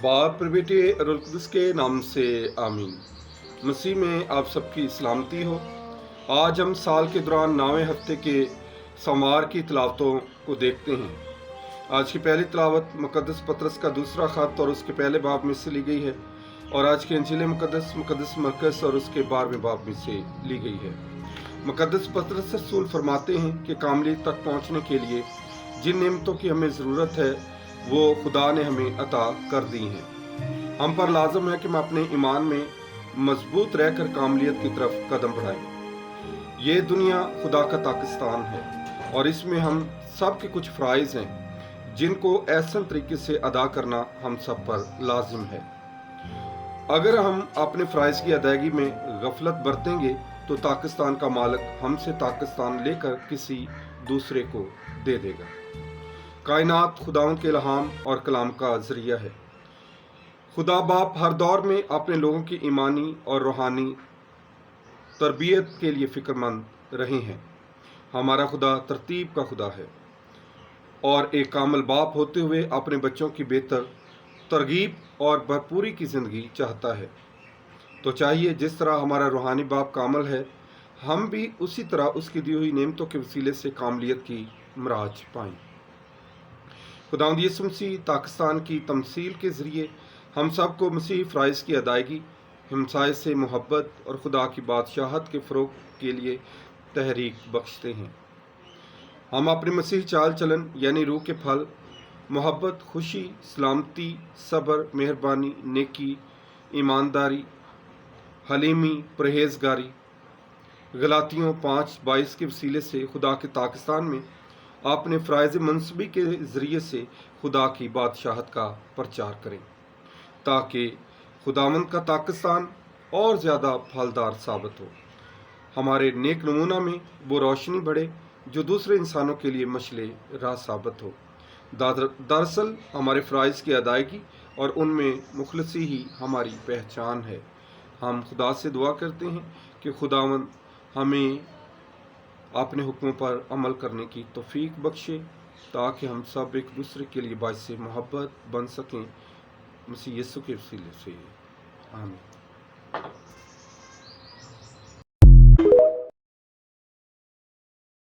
बाप और बेटे और रुल कुद्स के नाम से आमीन। मसीह में आप सबकी सलामती हो। आज हम साल के दौरान 9वें हफ्ते के सोमवार की तिलावतों को देखते हैं। आज की पहली तिलावत मुकद्दस पतरस का दूसरा खत और उसके पहले बाब में से ली गई है, और आज की इंजील मुकद्दस मरकस और उसके 12वें बाब में से ली गई है। मुकद्दस पतरस रसूल फरमाते हैं कि कामली तक पहुंचने के लिए जिन नेमतों की हमें ज़रूरत है वो खुदा ने हमें अता कर दी हैं। हम पर लाजम है कि हम अपने ईमान में मजबूत रहकर कामलियत की तरफ कदम बढ़ाएं। ये दुनिया खुदा का पाकिस्तान है और इसमें हम सब के कुछ फ़राइज़ हैं जिनको ऐसा तरीके से अदा करना हम सब पर लाजिम है। अगर हम अपने फ़राइज़ की अदायगी में गफलत बरतेंगे तो पाकिस्तान का मालिक हमसे पाकिस्तान लेकर किसी दूसरे को दे देगा। कायनात खुदावंद के इल्हाम और कलाम का जरिया है। खुदा बाप हर दौर में अपने लोगों की ईमानी और रूहानी तरबियत के लिए फ़िक्रमंद रहे हैं। हमारा खुदा तरतीब का खुदा है और एक कामल बाप होते हुए अपने बच्चों की बेहतर तरगीब और भरपूरी की ज़िंदगी चाहता है। तो चाहिए जिस तरह हमारा रूहानी बाप कामल है, हम भी उसी तरह उसकी दी हुई नेमतों के वसीले से कामलियत की मराज पाएं। खुदावंद यीशु मसीह पाकिस्तान की तमसील के ज़रिए हम सब को मसीह फ़राइज़ की अदायगी, हमसाय से मोहब्बत और खुदा की बादशाहत के फ़रोग़ के लिए तहरीक बख्शते हैं। हम अपने मसीह चाल चलन यानी रूह के फल मोहब्बत, खुशी, सलामती, सब्र, मेहरबानी, नेकी, ईमानदारी, हलीमी, परहेज़गारी, गलातियों 5:22 के वसीले से खुदा के पाकिस्तान में अपने फ़राइज़ मनसबी के ज़रिए से खुदा की बादशाहत का प्रचार करें, ताकि खुदावंद का पाकिस्तान और ज़्यादा फलदार साबित हो। हमारे नेक नमूना में वो रोशनी बढ़े जो दूसरे इंसानों के लिए मशले राह साबित हो। दरअसल हमारे फ़राइज़ की अदायगी और उनमें मुखलसी ही हमारी पहचान है। हम खुदा से दुआ करते हैं कि खुदावंद हमें अपने हुक्मों पर अमल करने की तौफीक बख्शे, ताकि हम सब एक दूसरे के लिए बाइस मोहब्बत बन सकें। मसीह यीशु के वसीले से आमीन।